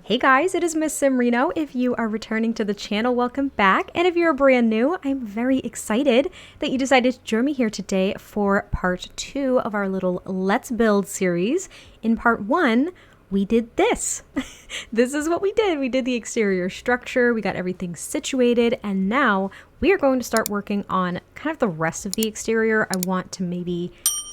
Hey guys, it is MissSimReno. If you are returning to the channel, welcome back. And if you're brand new, I'm very excited that you decided to join me here today for part 2 of our little Let's Build series. In part 1, we did this. This is what we did. We did the exterior structure, we got everything situated, and now we are going to start working on kind of the rest of the exterior. I want to maybe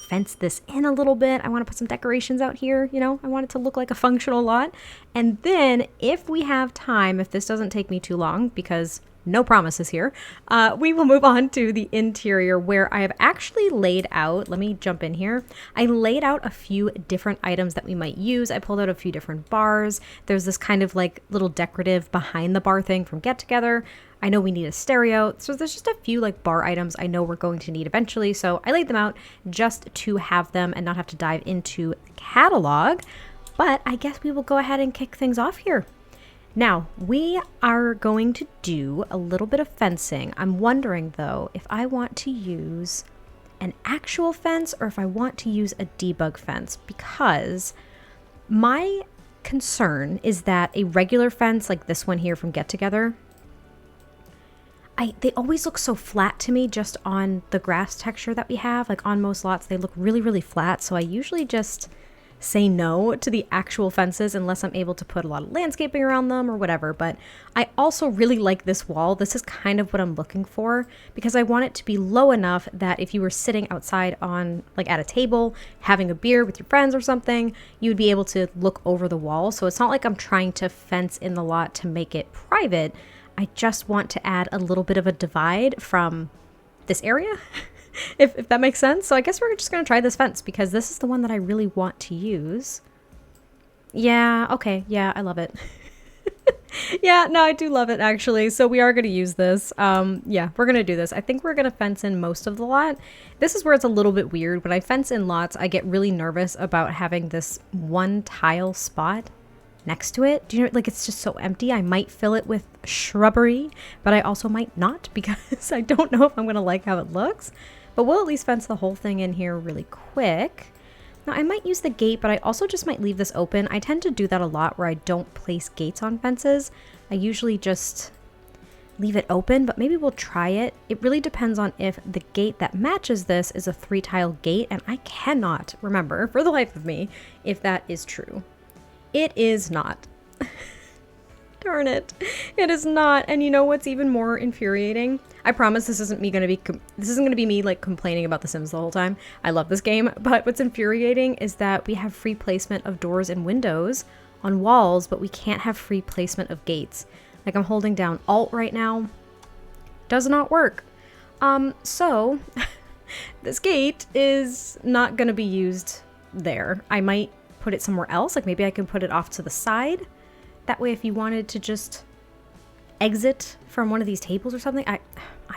fence this in a little bit. I want to put some decorations out here, you know, I want it to look like a functional lot. And then if we have time, if this doesn't take me too long, because no promises here, we will move on to the interior where I have actually laid out, let me jump in here. I laid out a few different items that we might use. I pulled out a few different bars. There's this kind of like little decorative behind the bar thing from Get Together. I know we need a stereo, so there's just a few like bar items I know we're going to need eventually, so I laid them out just to have them and not have to dive into the catalog. But I guess we will go ahead and kick things off here. Now, we are going to do a little bit of fencing. I'm wondering though if I want to use an actual fence or if I want to use a debug fence, because my concern is that a regular fence like this one here from Get Together, they always look so flat to me just on the grass texture that we have. Like on most lots, they look really, really flat. So I usually just say no to the actual fences unless I'm able to put a lot of landscaping around them or whatever. But I also really like this wall. This is kind of what I'm looking for because I want it to be low enough that if you were sitting outside on like at a table, having a beer with your friends or something, you would be able to look over the wall. So it's not like I'm trying to fence in the lot to make it private. I just want to add a little bit of a divide from this area, if that makes sense. So I guess we're just going to try this fence because this is the one that I really want to use. Yeah, okay, yeah, I love it. Yeah, no, I do love it actually. So we are going to use this. Yeah, we're going to do this. I think we're going to fence in most of the lot. This is where it's a little bit weird. When I fence in lots, I get really nervous about having this one tile spot next to it. Do you know, like it's just so empty. I might fill it with shrubbery, but I also might not because I don't know if I'm gonna like how it looks. But we'll at least fence the whole thing in here really quick. Now I might use the gate, but I also just might leave this open. I tend to do that a lot where I don't place gates on fences. I usually just leave it open, but maybe we'll try it. It really depends on if the gate that matches this is a 3-tile gate, and I cannot remember for the life of me if that is true. It is not. Darn it. It is not. And you know what's even more infuriating? I promise this isn't going to be me like complaining about The Sims the whole time. I love this game, but what's infuriating is that we have free placement of doors and windows on walls, but we can't have free placement of gates. Like I'm holding down Alt right now. Does not work. So this gate is not going to be used there. I might put it somewhere else, like maybe I can put it off to the side. That way if you wanted to just exit from one of these tables or something, I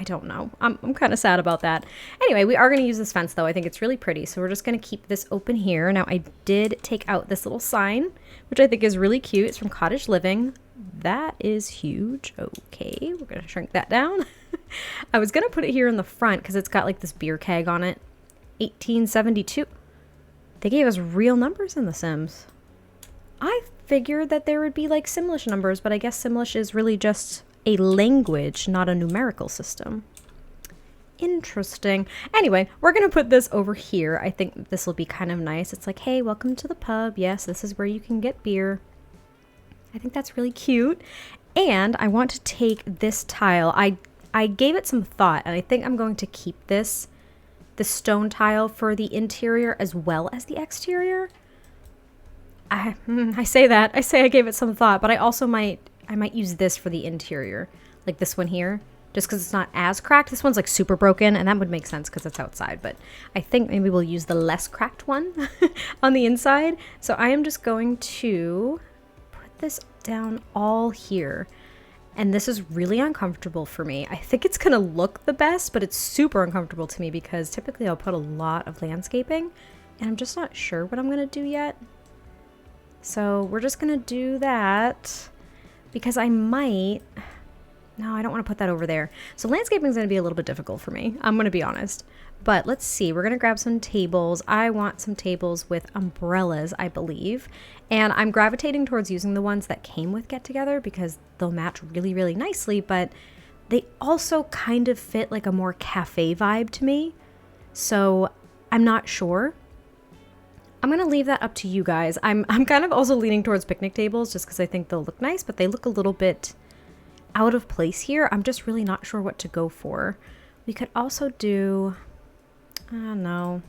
don't know. I'm kind of sad about that. Anyway, we are going to use this fence though. I think it's really pretty, so we're just going to keep this open here. Now I did take out this little sign, which I think is really cute. It's from Cottage Living. That is huge. Okay, we're going to shrink that down. I was going to put it here in the front because it's got like this beer keg on it. 1872. They gave us real numbers in The Sims. I figured that there would be like Simlish numbers, but I guess Simlish is really just a language, not a numerical system. Interesting. Anyway, we're going to put this over here. I think this will be kind of nice. It's like, hey, welcome to the pub. Yes, this is where you can get beer. I think that's really cute. And I want to take this tile. I gave it some thought, and I think I'm going to keep the stone tile for the interior as well as the exterior. I say that. I say I gave it some thought, but I also might use this for the interior. Like this one here, just because it's not as cracked. This one's like super broken, and that would make sense because it's outside, but I think maybe we'll use the less cracked one on the inside. So I am just going to put this down all here. And this is really uncomfortable for me. I think it's gonna look the best, but it's super uncomfortable to me because typically I'll put a lot of landscaping and I'm just not sure what I'm gonna do yet. So we're just gonna do that because I might No, I don't want to put that over there. So landscaping is going to be a little bit difficult for me. I'm going to be honest. But let's see. We're going to grab some tables. I want some tables with umbrellas, I believe. And I'm gravitating towards using the ones that came with Get Together because they'll match really, really nicely. But they also kind of fit like a more cafe vibe to me. So I'm not sure. I'm going to leave that up to you guys. I'm kind of also leaning towards picnic tables just because I think they'll look nice, but they look a little bit out of place here. I'm just really not sure what to go for. We could also do, I don't know.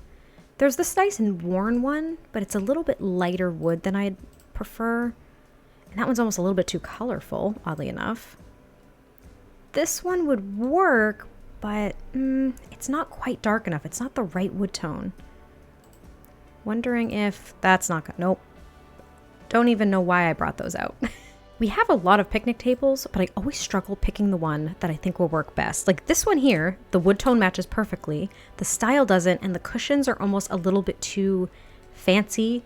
There's this nice and worn one, but it's a little bit lighter wood than I'd prefer. And that one's almost a little bit too colorful, oddly enough. This one would work, but it's not quite dark enough. It's not the right wood tone. Wondering if that's not gonna, nope. Don't even know why I brought those out. We have a lot of picnic tables, but I always struggle picking the one that I think will work best. Like this one here, the wood tone matches perfectly, the style doesn't, and the cushions are almost a little bit too fancy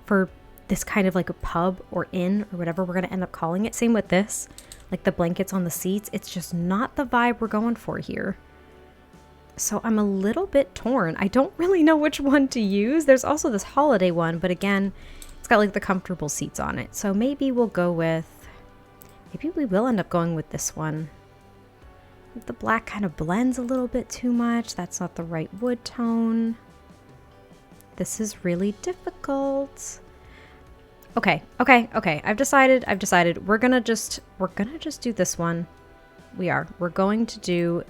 for this kind of like a pub or inn or whatever we're gonna end up calling it. Same with this, like the blankets on the seats. It's just not the vibe we're going for here. So I'm a little bit torn. I don't really know which one to use. There's also this holiday one, but again, it's got like the comfortable seats on it. So maybe we'll go with, maybe we will end up going with this one. The black kind of blends a little bit too much. That's not the right wood tone. This is really difficult. Okay. I've decided. We're gonna just do this one. We're going to do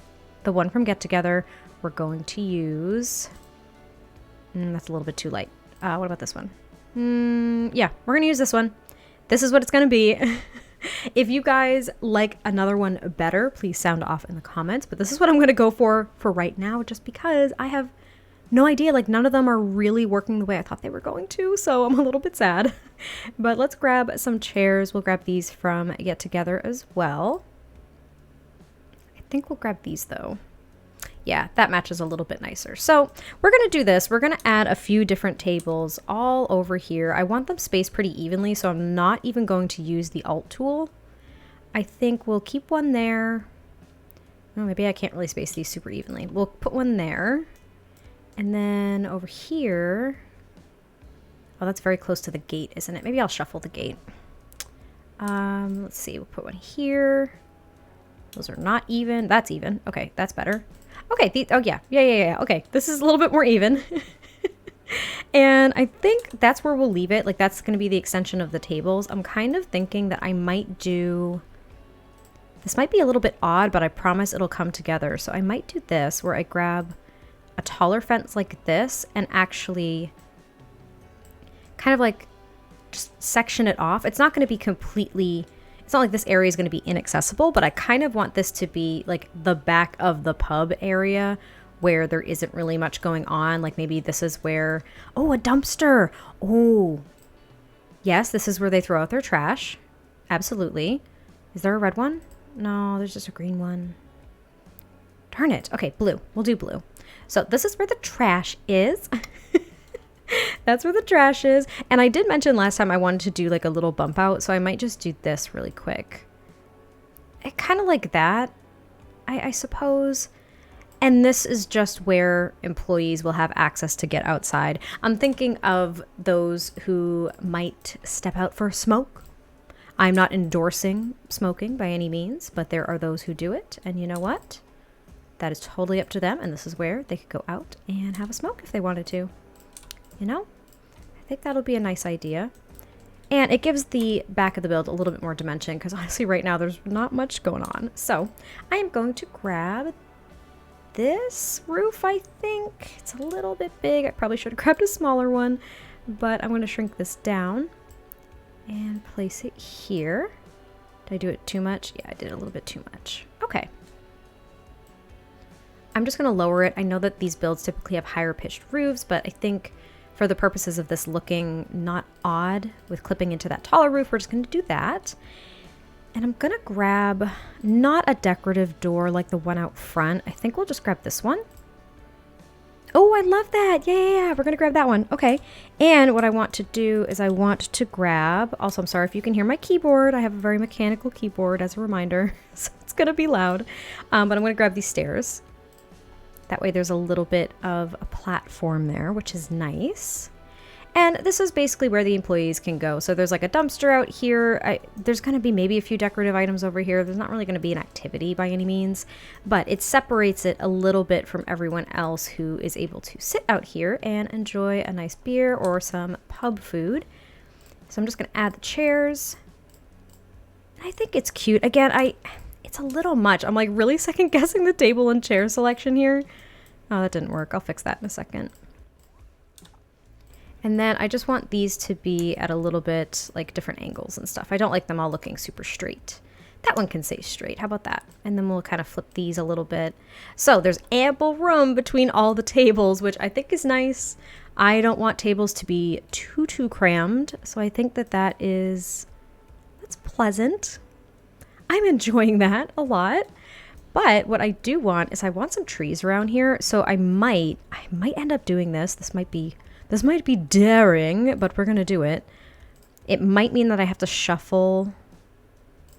the one from Get Together. We're going to use, that's a little bit too light. What about this one? Yeah, we're gonna use this one. This is what it's gonna be. If you guys like another one better, please sound off in the comments, but this is what I'm gonna go for right now, just because I have no idea, like none of them are really working the way I thought they were going to, so I'm a little bit sad. But let's grab some chairs. We'll grab these from Get Together as well. I think we'll grab these though. Yeah, that matches a little bit nicer. So we're going to do this. We're going to add a few different tables all over here. I want them spaced pretty evenly, so I'm not even going to use the Alt tool. I think we'll keep one there. Oh, maybe I can't really space these super evenly. We'll put one there. And then over here, oh, that's very close to the gate, isn't it? Maybe I'll shuffle the gate. Let's see, we'll put one here. Those are not even. That's even. Okay, that's better. Okay, oh yeah. Okay, this is a little bit more even. And I think that's where we'll leave it. Like that's going to be the extension of the tables. I'm kind of thinking that I might do, this might be a little bit odd, but I promise it'll come together. So I might do this where I grab a taller fence like this and actually kind of like just section it off. It's not going to be completely, it's not like this area is going to be inaccessible, but I kind of want this to be like the back of the pub area where there isn't really much going on. Like maybe this is where, oh, a dumpster. Oh, yes, this is where they throw out their trash. Absolutely. Is there a red one? No, there's just a green one. Darn it. Okay, blue. We'll do blue. So this is where the trash is. That's where the trash is. And I did mention last time I wanted to do like a little bump out, so I might just do this really quick. I kind of like that, I suppose. And this is just where employees will have access to get outside. I'm thinking of those who might step out for a smoke. I'm not endorsing smoking by any means, but there are those who do it. And you know what? That is totally up to them. And this is where they could go out and have a smoke if they wanted to. You know, I think that'll be a nice idea. And it gives the back of the build a little bit more dimension because honestly right now there's not much going on. So I am going to grab this roof, I think. It's a little bit big. I probably should have grabbed a smaller one, but I'm going to shrink this down and place it here. Did I do it too much? Yeah, I did a little bit too much. Okay. I'm just going to lower it. I know that these builds typically have higher pitched roofs, but I think for the purposes of this looking not odd with clipping into that taller roof, we're just going to do that. And I'm going to grab not a decorative door like the one out front. I think we'll just grab this one. Oh, I love that. Yeah. We're going to grab that one. Okay. And what I want to do is I want to grab, also, I'm sorry if you can hear my keyboard. I have a very mechanical keyboard as a reminder. So It's gonna be loud. But I'm gonna grab these stairs. That way there's a little bit of a platform there, which is nice. And this is basically where the employees can go. So there's like a dumpster out here. There's going to be maybe a few decorative items over here. There's not really going to be an activity by any means, but it separates it a little bit from everyone else who is able to sit out here and enjoy a nice beer or some pub food. So I'm just going to add the chairs. I think it's cute. Again, it's a little much. I'm like really second guessing the table and chair selection here. Oh, that didn't work. I'll fix that in a second. And then I just want these to be at a little bit like different angles and stuff. I don't like them all looking super straight. That one can stay straight. How about that? And then we'll kind of flip these a little bit. So there's ample room between all the tables, which I think is nice. I don't want tables to be too crammed. So I think that's pleasant. I'm enjoying that a lot. But what I do want is I want some trees around here. So I might end up doing this. This might be daring, but we're going to do it. It might mean that I have to shuffle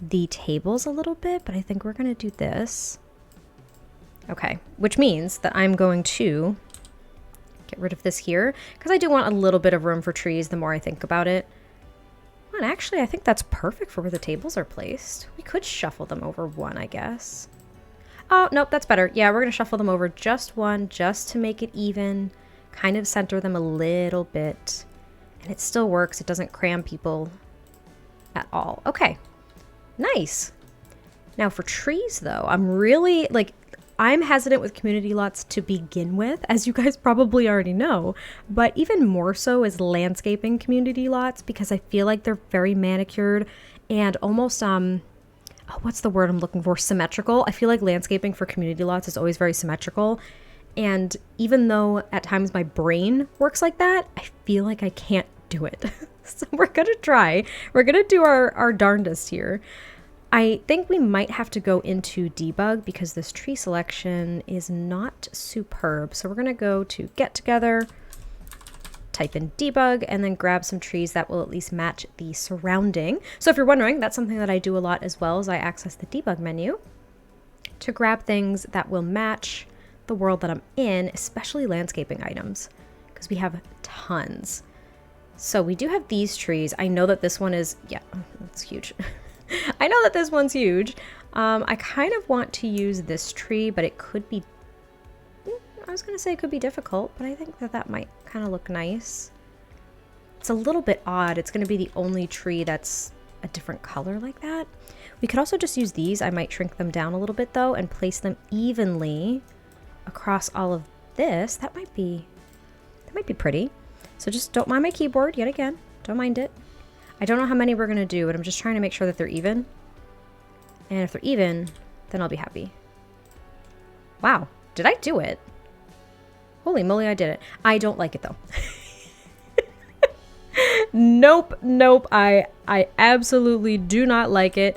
the tables a little bit, but I think we're going to do this. Okay, which means that I'm going to get rid of this here because I do want a little bit of room for trees the more I think about it. And actually, I think that's perfect for where the tables are placed. We could shuffle them over one, I guess. Oh, nope, that's better. Yeah, we're going to shuffle them over just one, just to make it even. Kind of center them a little bit. And it still works. It doesn't cram people at all. Okay, nice. Now for trees, though, I'm hesitant with community lots to begin with, as you guys probably already know. But even more so is landscaping community lots because I feel like they're very manicured and almost, what's the word I'm looking for? Symmetrical. I feel like landscaping for community lots is always very symmetrical. And even though at times my brain works like that, I feel like I can't do it. So we're going to try. We're going to do our darndest here. I think we might have to go into debug because this tree selection is not superb. So we're going to go to get together, type in debug, and then grab some trees that will at least match the surrounding. So if you're wondering, that's something that I do a lot as well, as I access the debug menu to grab things that will match the world that I'm in, especially landscaping items, because we have tons. So we do have these trees. I know that this one is, yeah, that's huge. I know that this one's huge. I kind of want to use this tree, but it could be, I was going to say it could be difficult, but I think that might kind of look nice. It's a little bit odd. It's going to be the only tree that's a different color like that. We could also just use these. I might shrink them down a little bit though and place them evenly across all of this. That might be pretty. So just don't mind my keyboard yet again. Don't mind it. I don't know how many we're going to do, but I'm just trying to make sure that they're even. And if they're even, then I'll be happy. Wow, did I do it? Holy moly, I did it. I don't like it though. Nope. I absolutely do not like it.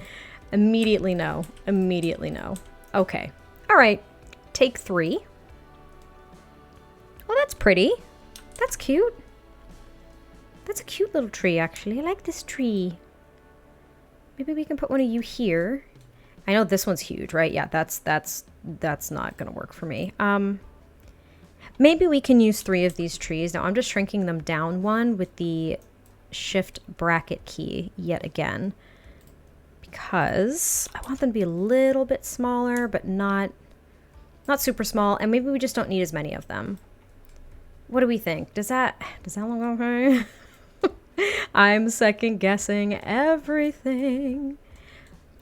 Immediately no. Okay. All right. Take 3. Well, that's pretty. That's cute. That's a cute little tree, actually. I like this tree. Maybe we can put one of you here. I know this one's huge, right? Yeah, that's not gonna work for me. Maybe we can use 3 of these trees. Now I'm just shrinking them down one with the shift bracket key yet again, because I want them to be a little bit smaller, but not super small, and maybe we just don't need as many of them. What do we think? Does that look okay? I'm second guessing everything.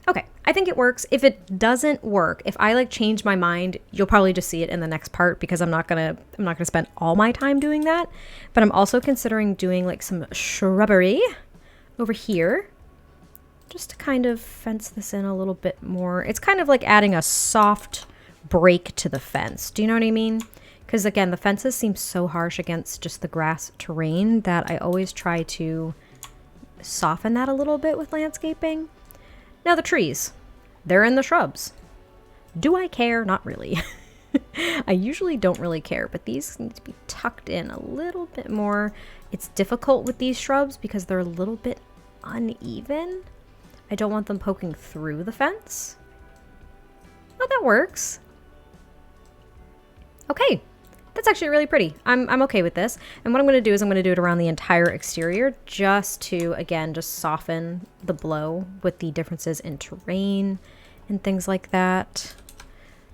Okay, I think it works. If it doesn't work, if I change my mind, you'll probably just see it in the next part because I'm not gonna spend all my time doing that. But I'm also considering doing some shrubbery over here, just to kind of fence this in a little bit more. It's kind of like adding a soft break to the fence. Do you know what I mean? Because again, the fences seem so harsh against just the grass terrain that I always try to soften that a little bit with landscaping. Now the trees, they're in the shrubs. Do I care? Not really. I usually don't really care, but these need to be tucked in a little bit more. It's difficult with these shrubs because they're a little bit uneven. I don't want them poking through the fence. Oh, that works. Okay. That's actually really pretty. I'm okay with this. And what I'm going to do is I'm going to do it around the entire exterior just to, again, just soften the blow with the differences in terrain and things like that.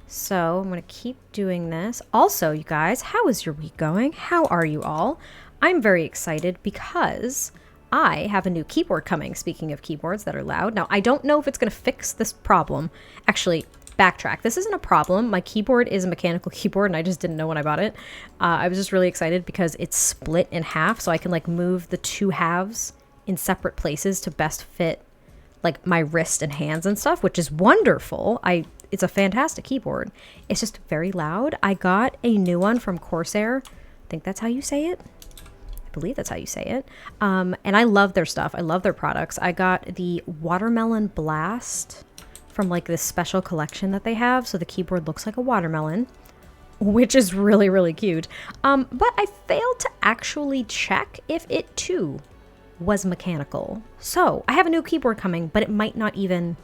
So I'm going to keep doing this. Also, you guys, how is your week going? How are you all? I'm very excited because I have a new keyboard coming. Speaking of keyboards that are loud. Now, I don't know if it's going to fix this problem. Actually, backtrack. This isn't a problem. My keyboard is a mechanical keyboard and I just didn't know when I bought it. I was just really excited because it's split in half, so I can like move the two halves in separate places to best fit like my wrist and hands and stuff, which is wonderful. It's a fantastic keyboard. It's just very loud. I got a new one from Corsair. I think that's how you say it. I believe that's how you say it. And I love their stuff. I love their products. I got the Watermelon Blast from like this special collection that they have. So the keyboard looks like a watermelon, which is really, really cute. But I failed to actually check if it too was mechanical. So I have a new keyboard coming, but it might not even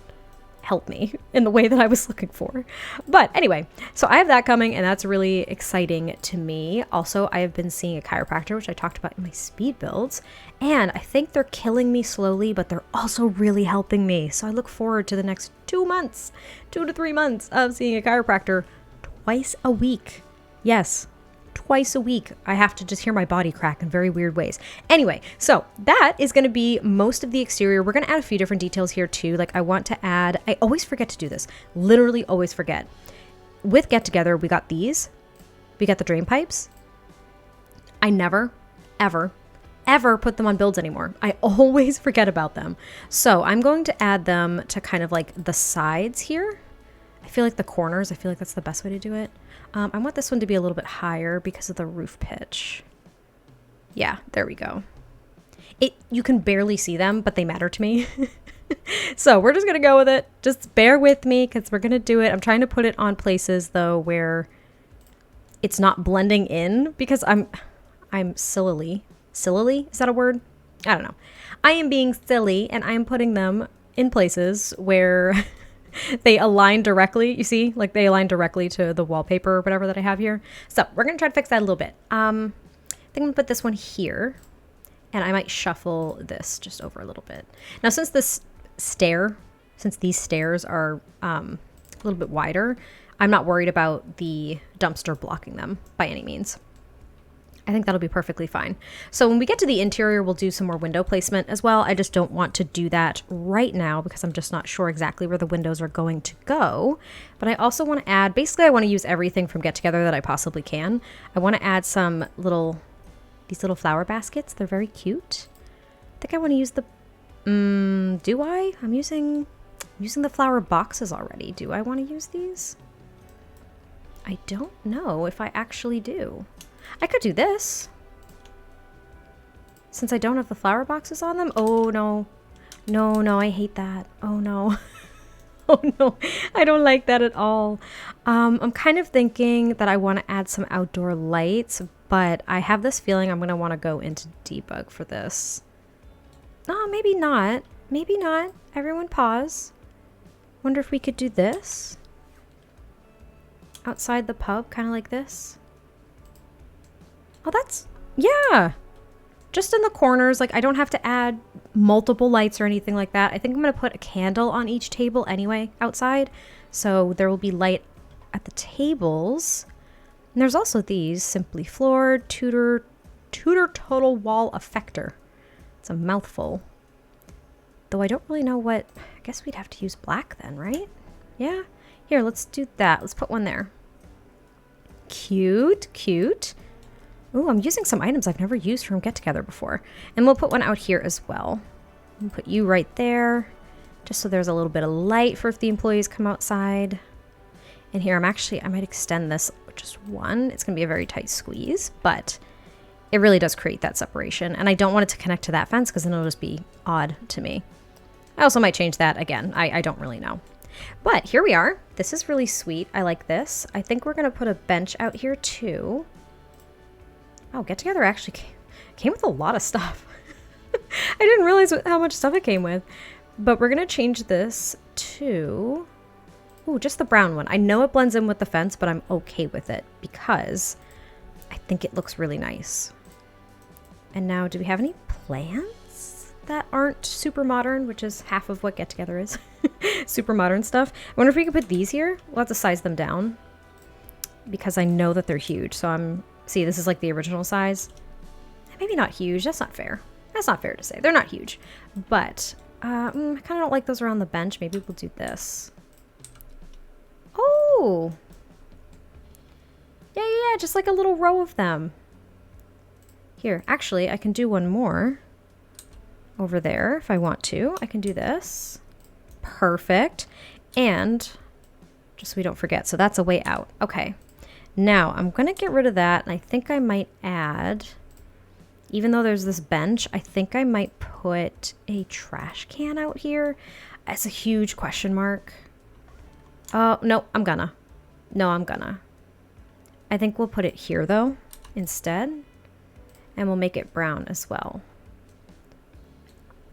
help me in the way that I was looking for. But anyway, so I have that coming and that's really exciting to me. Also, I have been seeing a chiropractor, which I talked about in my speed builds, and I think they're killing me slowly, but they're also really helping me. So I look forward to the next 2 months, 2 to 3 months of seeing a chiropractor twice a week. Yes, twice a week. I have to just hear my body crack in very weird ways. Anyway, so that is going to be most of the exterior. We're going to add a few different details here too. Like I want to add, I always forget to do this. Literally always forget. With Get Together, we got these. We got the drain pipes. I never, ever, ever put them on builds anymore. I always forget about them. So I'm going to add them to kind of like the sides here. I feel like the corners, I feel like that's the best way to do it. I want this one to be a little bit higher because of the roof pitch. Yeah, there we go. You can barely see them, but they matter to me. So we're just going to go with it. Just bear with me because we're going to do it. I'm trying to put it on places though where it's not blending in because I'm sillily. Sillily? Is that a word? I don't know. I am being silly and I'm putting them in places where they align directly. You see, like they align directly to the wallpaper or whatever that I have here. So we're going to try to fix that a little bit. I think I'm going to put this one here and I might shuffle this just over a little bit. Now, since these stairs are a little bit wider, I'm not worried about the dumpster blocking them by any means. I think that'll be perfectly fine. So when we get to the interior, we'll do some more window placement as well. I just don't want to do that right now because I'm just not sure exactly where the windows are going to go. But I also want to add, basically I want to use everything from Get Together that I possibly can. I want to add some these little flower baskets. They're very cute. I think I want to use the, do I? I'm using the flower boxes already. Do I want to use these? I don't know if I actually do. I could do this. Since I don't have the flower boxes on them. Oh, no. No, I hate that. Oh, no. Oh, no. I don't like that at all. I'm kind of thinking that I want to add some outdoor lights, but I have this feeling I'm going to want to go into debug for this. Oh, maybe not. Maybe not. Everyone pause. Wonder if we could do this. Outside the pub, kind of like this. Oh, that's, yeah. Just in the corners, like I don't have to add multiple lights or anything like that. I think I'm going to put a candle on each table anyway outside. So there will be light at the tables. And there's also these, Simply Floored, Tudor Total Wall Effector. It's a mouthful. Though I don't really know what, I guess we'd have to use black then, right? Yeah. Here, let's do that. Let's put one there. Cute, cute. Ooh, I'm using some items I've never used from Get Together before. And we'll put one out here as well. We'll put you right there, just so there's a little bit of light for if the employees come outside. And here, I might extend this just one. It's going to be a very tight squeeze, but it really does create that separation. And I don't want it to connect to that fence because then it'll just be odd to me. I also might change that again. I don't really know. But here we are. This is really sweet. I like this. I think we're going to put a bench out here too. Oh, Get Together actually came with a lot of stuff. I didn't realize how much stuff it came with. But we're going to change this to... Ooh, just the brown one. I know it blends in with the fence, but I'm okay with it because I think it looks really nice. And now, do we have any plants that aren't super modern, which is half of what Get Together is? Super modern stuff. I wonder if we could put these here. We'll have to size them down because I know that they're huge. So see, this is like the original size. Maybe not huge. That's not fair. That's not fair to say. They're not huge. But I kind of don't like those around the bench. Maybe we'll do this. Oh. Yeah, just like a little row of them. Here, actually, I can do one more over there if I want to. I can do this. Perfect. And just so we don't forget. So that's a way out. Okay. Now, I'm going to get rid of that. And I think I might add, even though there's this bench, I think I might put a trash can out here. It's a huge question mark. Oh, no, I'm gonna. No, I'm gonna. I think we'll put it here, though, instead. And we'll make it brown as well.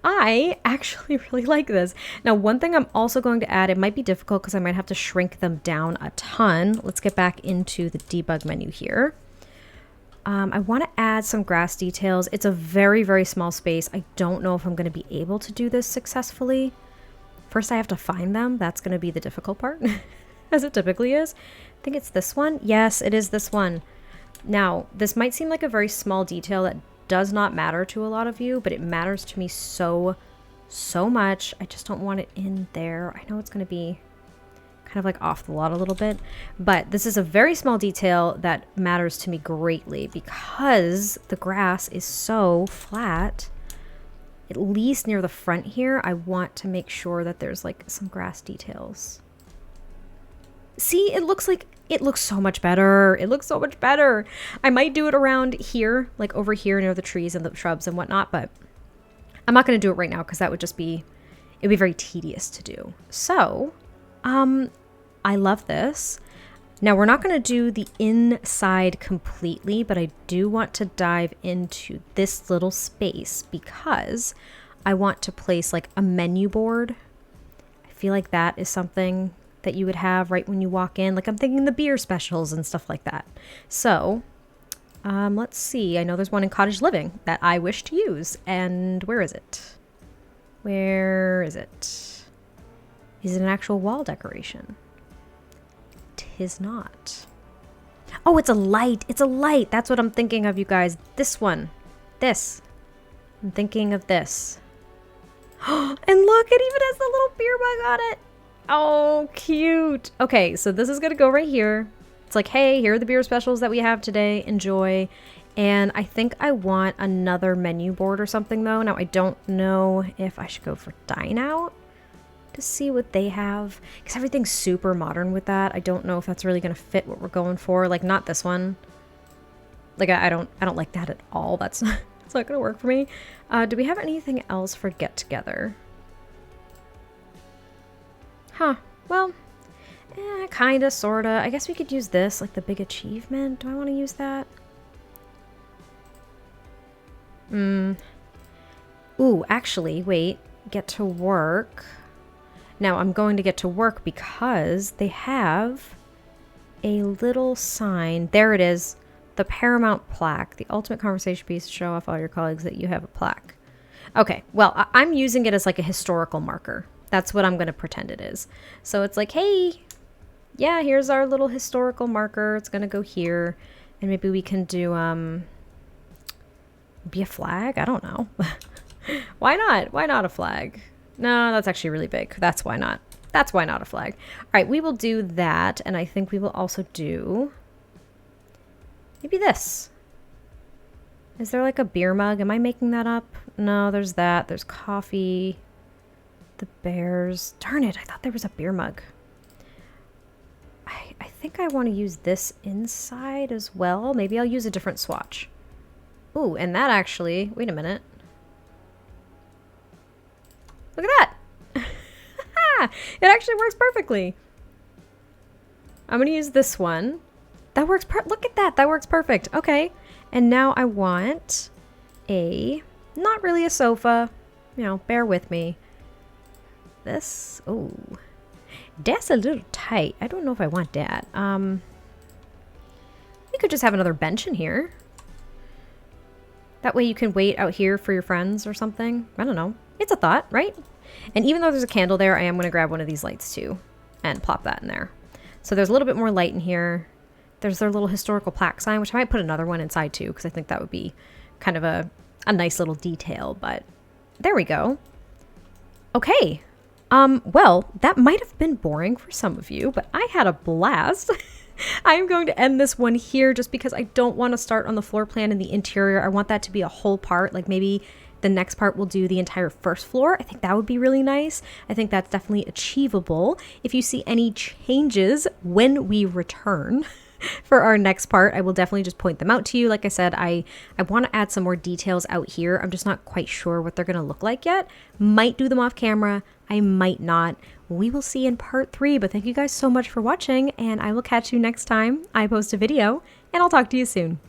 I actually really like this. Now, one thing I'm also going to add, it might be difficult because I might have to shrink them down a ton. Let's get back into the debug menu here. I want to add some grass details. It's a very, very small space. I don't know if I'm going to be able to do this successfully. First, I have to find them. That's going to be the difficult part, as it typically is. I think it's this one. Yes, it is this one. Now, this might seem like a very small detail that does not matter to a lot of you, but it matters to me so much. I just don't want it in there. I know it's going to be kind of like off the lot a little bit, but this is a very small detail that matters to me greatly because the grass is so flat. At least near the front here, I want to make sure that there's like some grass details. See, it looks so much better. It looks so much better. I might do it around here, like over here near the trees and the shrubs and whatnot, but I'm not going to do it right now because that would just be, it would be very tedious to do. So, I love this. Now, we're not going to do the inside completely, but I do want to dive into this little space because I want to place like a menu board. I feel like that is something that you would have right when you walk in. Like I'm thinking the beer specials and stuff like that. So, let's see. I know there's one in Cottage Living that I wish to use. And where is it? Where is it? Is it an actual wall decoration? Tis not. Oh, it's a light. It's a light. That's what I'm thinking of, you guys. This one. This. I'm thinking of this. And look, it even has the little beer mug on it. Oh, cute. Okay, so this is going to go right here. It's like, hey, here are the beer specials that we have today. Enjoy. And I think I want another menu board or something, though. Now, I don't know if I should go for Dine Out to see what they have. Because everything's super modern with that. I don't know if that's really going to fit what we're going for. Like, not this one. Like, I don't like that at all. That's not going to work for me. Do we have anything else for Get Together? Huh. Well, kinda, sorta. I guess we could use this, like the big achievement. Do I want to use that? Ooh, actually, wait. Get to work. Now, I'm going to get to work because they have a little sign. There it is. The Paramount plaque. The ultimate conversation piece to show off all your colleagues that you have a plaque. Okay, well, I'm using it as like a historical marker. That's what I'm going to pretend it is. So it's like, hey, yeah, here's our little historical marker. It's going to go here. And maybe we can do, be a flag? I don't know. Why not? Why not a flag? No, that's actually really big. That's why not. That's why not a flag. All right, we will do that. And I think we will also do maybe this. Is there like a beer mug? Am I making that up? No, there's that. There's coffee. The bears. Darn it, I thought there was a beer mug. I think I want to use this inside as well. Maybe I'll use a different swatch. Ooh, and that actually, wait a minute. Look at that. It actually works perfectly. I'm going to use this one. That works. Look at that. That works perfect. Okay. And now I want not really a sofa. You know, bear with me. This, oh, That's a little tight. I don't know if I want that. We could just have another bench in here. That way you can wait out here for your friends or something. I don't know. It's a thought, right? And even though there's a candle there, I am going to grab one of these lights too and plop that in there. So there's a little bit more light in here. There's their little historical plaque sign, which I might put another one inside too, because I think that would be kind of a nice little detail. But there we go. Okay. Well, that might have been boring for some of you, but I had a blast. I'm going to end this one here just because I don't want to start on the floor plan and the interior. I want that to be a whole part. Like maybe the next part we'll do the entire first floor. I think that would be really nice. I think that's definitely achievable. If you see any changes when we return for our next part, I will definitely just point them out to you. Like I said, I want to add some more details out here. I'm just not quite sure what they're going to look like yet. Might do them off camera. I might not. We will see in part 3, but thank you guys so much for watching, and I will catch you next time I post a video, and I'll talk to you soon.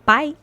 Bye.